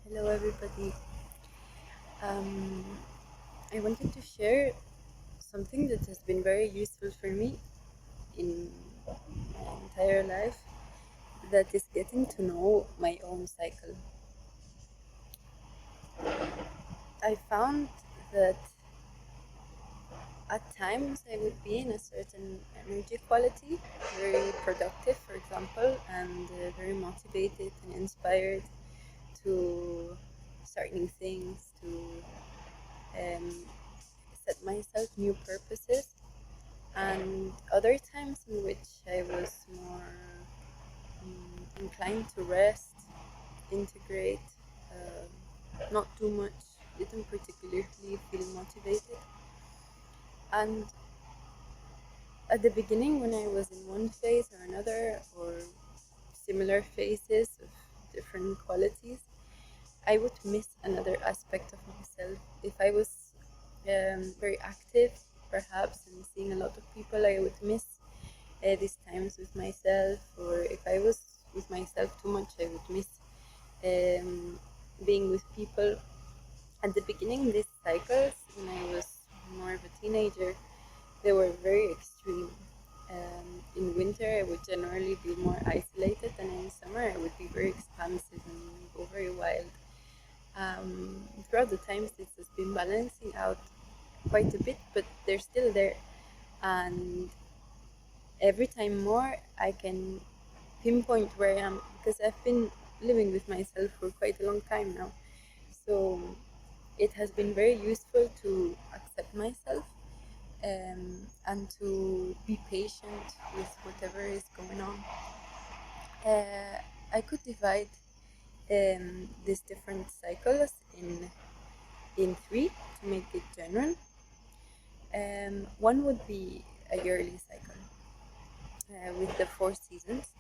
Hello, everybody. Um, I wanted to share something that has been very useful for me in my entire life, that is getting to know my own cycle. I found that at times I would be in a certain energy quality, very productive, for example, and very motivated and inspired to start new things, to um, set myself new purposes, and other times in which I was more inclined to rest, integrate, not too much, didn't particularly feel motivated. And at the beginning, when I was in one phase or another, or similar phases of different qualities, I would miss another aspect of myself. If I was very active, perhaps, and seeing a lot of people, I would miss these times with myself, or if I was with myself too much, I would miss um, being with people. At the beginning, these cycles, when I was more of a teenager, they were very extreme. In winter, I would generally be more isolated, and in summer, I would be very expansive and go very wild. Throughout the times, this has been balancing out quite a bit, but they're still there. And every time more, I can pinpoint where I am, because I've been living with myself for quite a long time now. So it has been very useful to accept myself, and to be patient with whatever is going on. I could divide these different cycles in three to make it general. One would be a yearly cycle with the four seasons.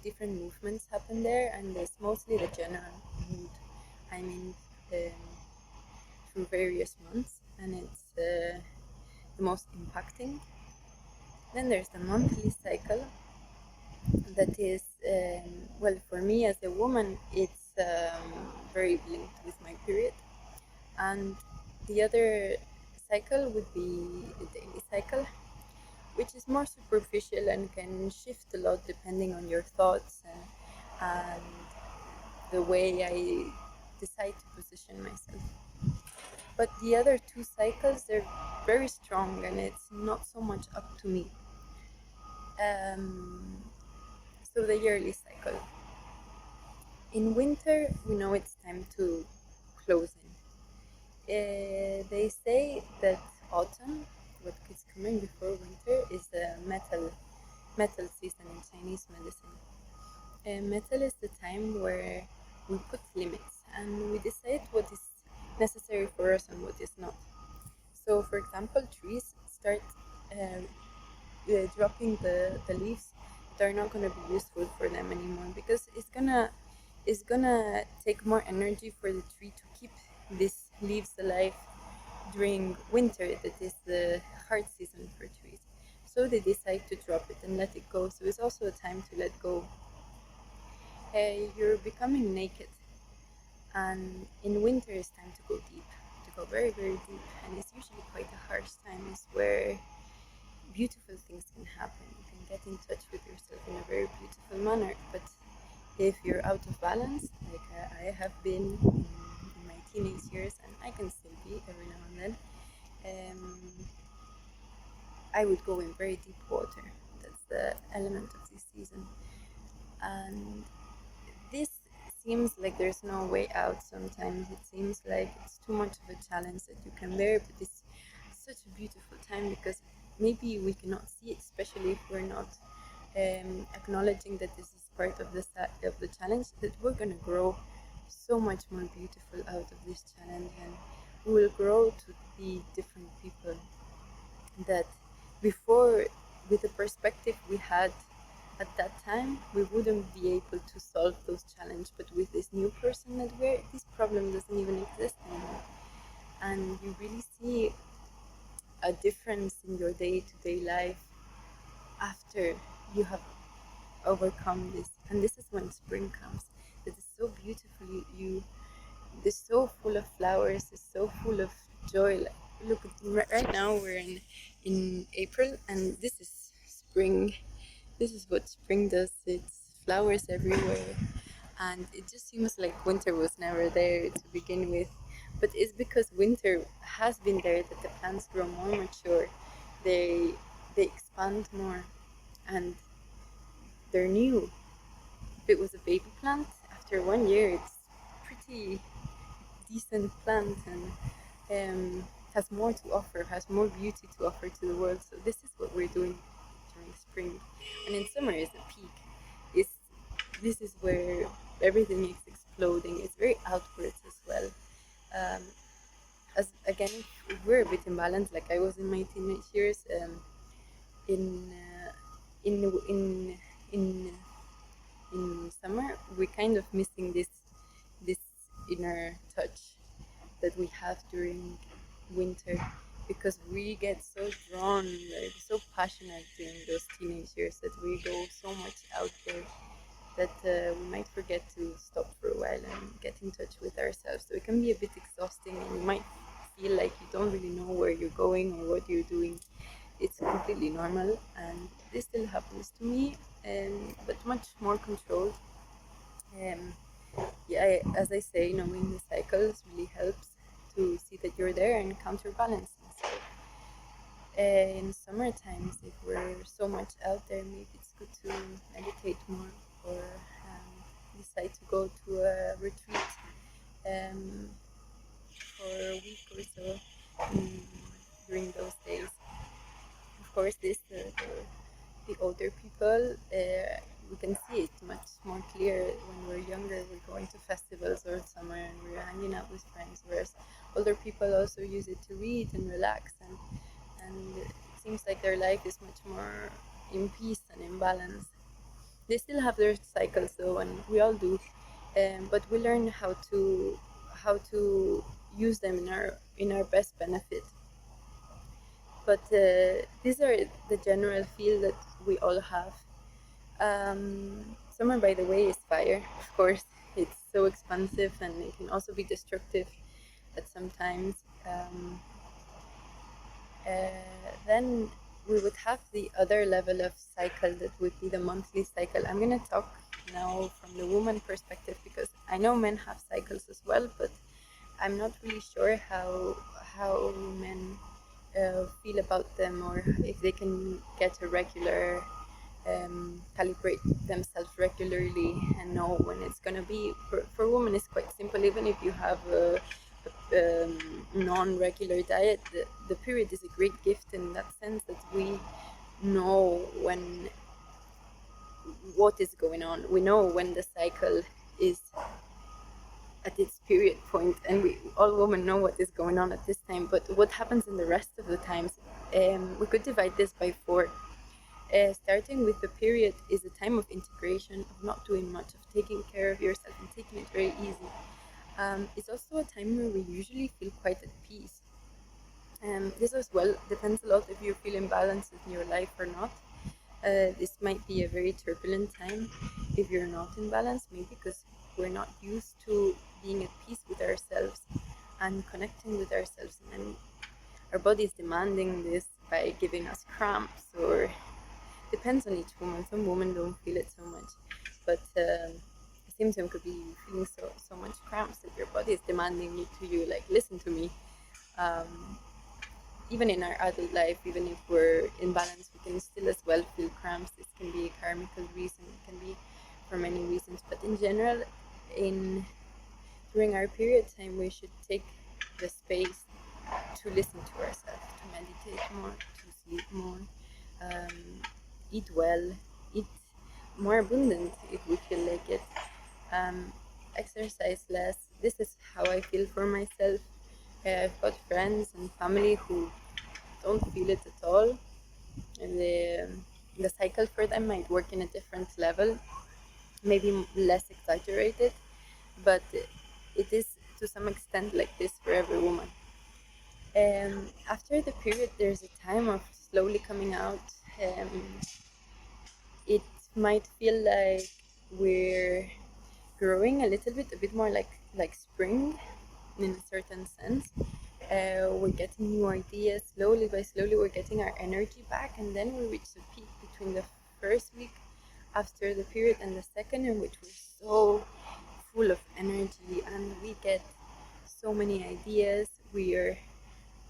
Different movements happen there, and there's mostly the general mood. I mean, um, through various months, and it's the most impacting. Then there's the monthly cycle, that is, well, for me as a woman, it's very linked with my period. And the other cycle would be the daily cycle, which is more superficial and can shift a lot depending on your thoughts and the way I decide to position myself. But the other two cycles, they're very strong, and it's not so much up to me. Um, so the yearly cycle. In winter, we know it's time to close in. They say that autumn, what is coming before winter, is the metal season in Chinese medicine. Metal is the time where we put limits and we decide what is necessary for us and what is not. So, for example, trees start dropping the leaves that are not going to be useful for them anymore, because it's gonna take more energy for the tree to keep these leaves alive during winter, that is the hard season for trees. So they decide to drop it and let it go. So it's also a time to let go. You're becoming naked, and in winter it's time to go deep, to go very, very deep, and it's usually quite a harsh time. It's where beautiful things can happen. You can get in touch with yourself in a very beautiful manner. But if you're out of balance, like I have been in my teenage years, and I can still be every now and then, um, I would go in very deep water. That's the element of this season. And this seems like there's no way out sometimes. It seems like it's too much of a challenge that you can bear, but it's such a beautiful time, because maybe we cannot see it, especially if we're not acknowledging that this is part of the challenge, that we're going to grow so much more beautiful out of this challenge, and we will grow to be different people that before, with the perspective we had at that time, we wouldn't be able to solve those challenges. But with this new person that we're, this problem doesn't even exist anymore, and you really see a difference in your day-to-day life after you have overcome this. And this is when spring comes. That is so beautiful. You is so full of flowers, is so full of joy. Like, look, right now we're in April, and this is spring. This is what spring does. It's flowers everywhere, and it just seems like winter was never there to begin with. But it's because winter has been there that the plants grow more mature. They they expand more, and they're new. If it was a baby plant, after 1 year, it's pretty decent plant and has more to offer, has more beauty to offer to the world. So this is what we're doing during spring, and in summer is the peak. Is This is where everything is exploding. It's very outwards as well. Um, as again, if we're a bit imbalanced, like I was in my teenage years. In in in in in summer, we're kind of missing this inner touch that we have during winter, because we get so drawn, like, so passionate during those teenage years that we go so much out there that we might forget to stop for a while and get in touch with ourselves. So it can be a bit exhausting, and you might feel like you don't really know where you're going or what you're doing. It's completely normal, and this still happens to me, but much more controlled. Um, yeah, as I say, knowing the cycles really helps to see that you're there and counterbalance. So, in summer times, if we're so much out there, maybe it's good to meditate more, or decide to go to a retreat um, for a week or so um, during those days. Of course, the older people, we can see it much more clear when we're younger. We're going to festivals or somewhere and we're hanging out with friends, whereas older people also use it to read and relax, and it seems like their life is much more in peace and in balance. They still have their cycles though, and we all do, but we learn how to use them in our best benefit. But these are the general feel that we all have. Summer, by the way, is fire. Of course, it's so expansive and it can also be destructive at some times. Then we would have the other level of cycle that would be the monthly cycle. I'm going to talk now from the woman perspective, because I know men have cycles as well, but I'm not really sure how men feel about them, or if they can get a regular calibrate themselves regularly and know when it's going to be. For women, it's quite simple. Even if you have a non-regular diet, the period is a great gift in that sense, that we know when what is going on. We know when the cycle is at its period point, and we all women know what is going on at this time. But what happens in the rest of the times, we could divide this by four. Starting with the period is a time of integration, of not doing much, of taking care of yourself and taking it very easy. It's also a time where we usually feel quite at peace. This as well depends a lot if you feel imbalanced in your life or not. This might be a very turbulent time if you're not in balance, maybe because we're not used to being at peace with ourselves and connecting with ourselves, and then our body is demanding this by giving us cramps, or depends on each woman. Some women don't feel it so much, but the symptom could be feeling so much cramps that your body is demanding you to you, like, listen to me. Even in our adult life, even if we're in balance, we can still as well feel cramps. This can be a karmical reason, it can be for many reasons, but in general, in during our period time, we should take the space to listen to ourselves, to meditate more, to sleep more, eat well, eat more abundant if we feel like it, exercise less. This is how I feel for myself. I've got friends and family who don't feel it at all, and the cycle for them might work in a different level, maybe less exaggerated, but it is to some extent like this for every woman. After the period, there's a time of slowly coming out. It might feel like we're growing a bit more like spring in a certain sense. We're getting new ideas slowly by slowly. We're getting our energy back, and then we reach the peak between the first week after the period and the second, in which we're so full of energy and we get so many ideas. We are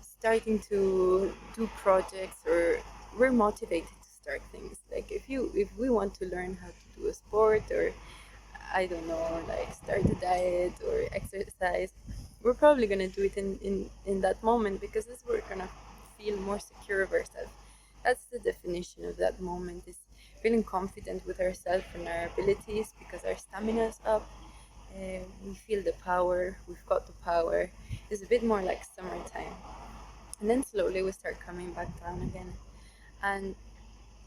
starting to do projects, or we're motivated to start things. Like if we want to learn how to do a sport, or I don't know, like start a diet or exercise, we're probably gonna do it in that moment, because this we're gonna feel more secure of ourselves. That's the definition of that moment, is feeling confident with ourselves and our abilities, because our stamina is up. We feel the power, we've got the power. It's a bit more like summertime. And then slowly we start coming back down again. And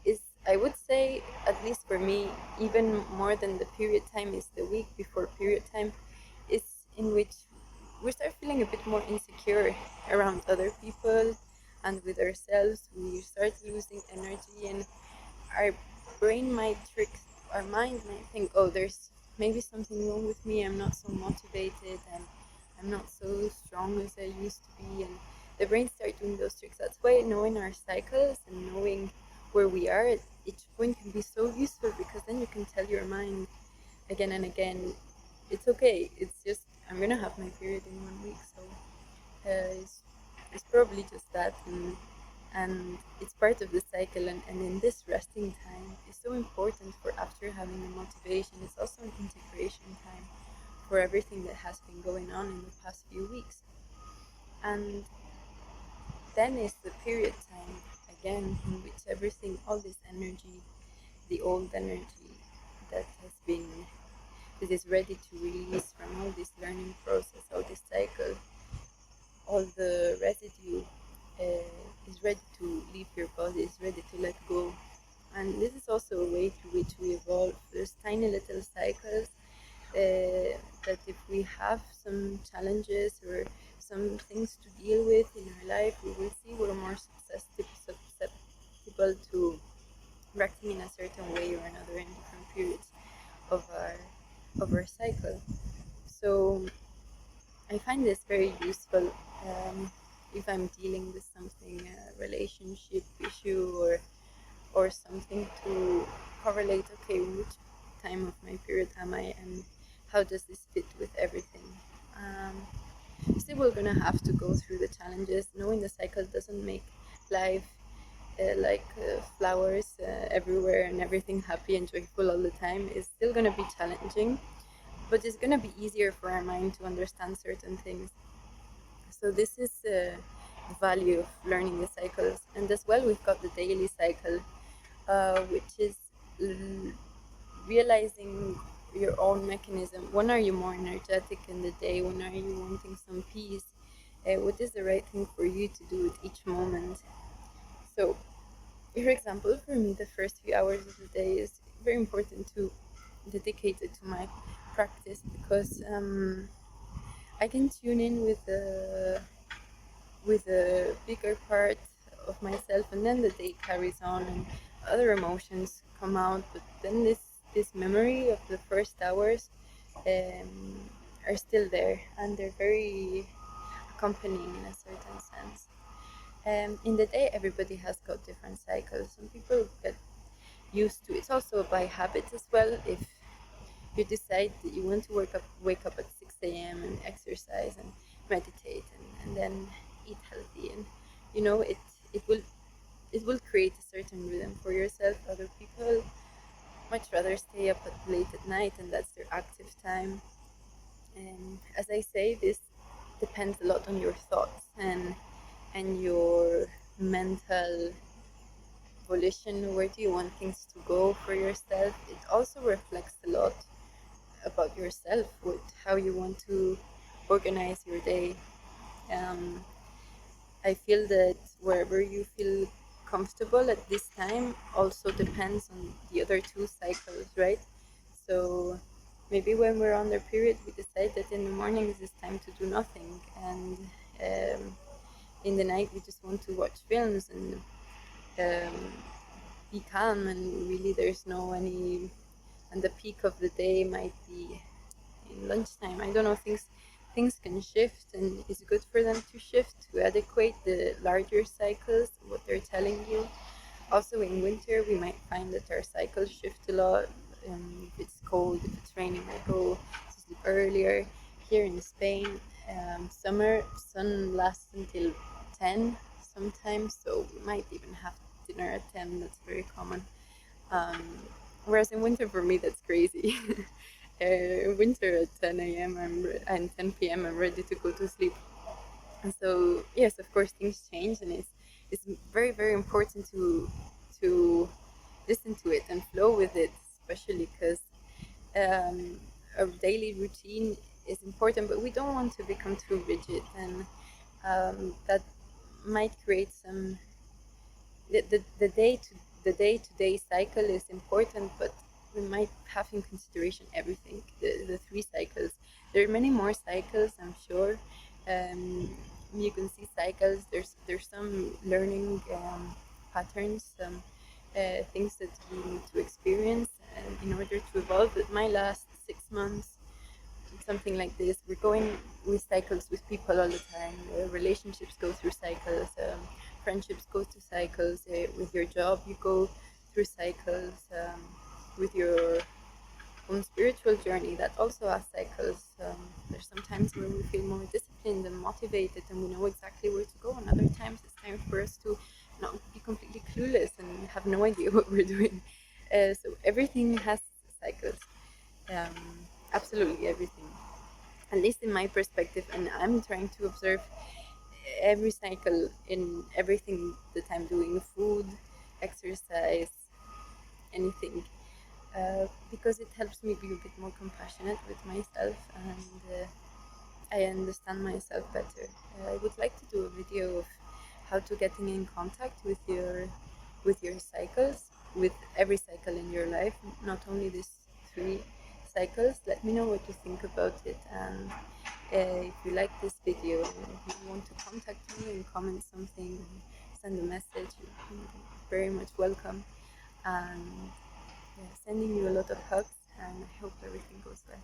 is, I would say, at least for me, even more than the period time, is the week before period time, is in which we start feeling a bit more insecure around other people and with ourselves. We start losing energy, and our brain might trick, our mind might think, oh, there's maybe something wrong with me. I'm not so motivated, and I'm not so strong as I used to be. And the brain starts doing those tricks. That's why knowing our cycles and knowing where we are at each point can be so useful, because then you can tell your mind again and again, it's okay. It's just, I'm gonna have my period in 1 week, so it's probably just that, and it's part of the cycle. And in this resting time is so important for after having the motivation. It's also an integration time for everything that has been going on in the past few weeks. And then is the period time again, in which everything, all this energy, the old energy that has been, that is ready to release from all this learning process, all this cycle, all the residue is ready to leave your body, is ready to let go. And this is also a way through which we evolve. There's tiny little cycles that if we have some challenges or some things to deal with in our life, we will see we're more susceptible to reacting in a certain way or another in different periods of our cycle. So I find this very useful if I'm dealing with something, a relationship issue, or something, to correlate, okay, which time of my period am I, and how does this fit with everything. Still, we're gonna have to go through the challenges. Knowing the cycle doesn't make life like flowers everywhere and everything happy and joyful all the time. It's still gonna be challenging, but it's gonna be easier for our mind to understand certain things. So this is the value of learning the cycles. And as well, we've got the daily cycle, which is realizing your own mechanism. When are you more energetic in the day? When are you wanting some peace? What is the right thing for you to do at each moment? So, for example, for me, the first few hours of the day is very important to dedicate it to my practice, because I can tune in with a bigger part of myself, and then the day carries on and other emotions come out. But then this memory of the first hours are still there, and they're very accompanying in a certain sense. In the day, everybody has got different cycles. Some people get used to it. It's also by habit as well. If you decide that you want to wake up at 6 a.m. and exercise and meditate, and then eat healthy, and it will create a certain rhythm for yourself. Other people much rather stay up late at night, and that's their active time. And as I say, this depends a lot on your thoughts and your mental volition. Where do you want things to go for yourself? It also reflects a lot about yourself, with how you want to organize your day. um, I feel that wherever you feel comfortable at this time also depends on the other two cycles, right? So maybe when we're on their period, we decide that in the mornings it's time to do nothing, and in the night we just want to watch films and um, be calm, and really there's no any. And the peak of the day might be in lunchtime. I don't know, things can shift, and it's good for them to shift to adequate the larger cycles, what they're telling you. Also, in winter, we might find that our cycles shift a lot. If it's cold, if it's raining, I go to sleep earlier. Here in Spain, summer sun lasts until 10 sometimes, so we might even have dinner at 10. That's very common. Um, Whereas in winter, for me, that's crazy. Winter at 10 a.m. And 10 p.m. I'm ready to go to sleep. And so, yes, of course, things change, and it's very, very important to listen to it and flow with it, especially because our daily routine is important, but we don't want to become too rigid, and that might create some the day to day cycle is important, but we might have in consideration everything, the three cycles. There are many more cycles, I'm sure. You can see cycles. There's some learning patterns, some things that we need to experience in order to evolve. It might last 6 months, something like this. We're going with cycles with people all the time. Relationships go through cycles. Friendships go through cycles. With your job, you go through cycles. With your own spiritual journey, that also has cycles. There's some times where we feel more disciplined and motivated, and we know exactly where to go. And other times, it's time for us to not be completely clueless and have no idea what we're doing. So everything has cycles. Absolutely everything, at least in my perspective, and I'm trying to observe every cycle in everything that I'm doing: food, exercise, anything, because it helps me be a bit more compassionate with myself, and I understand myself better. I would like to do a video of how to getting in contact with your cycles, with every cycle in your life, not only these three cycles. Let me know what you think about it, and if you like this video and if you want to contact me and comment something, send a message, you're very much welcome. And yeah, sending you a lot of hugs, and I hope everything goes well.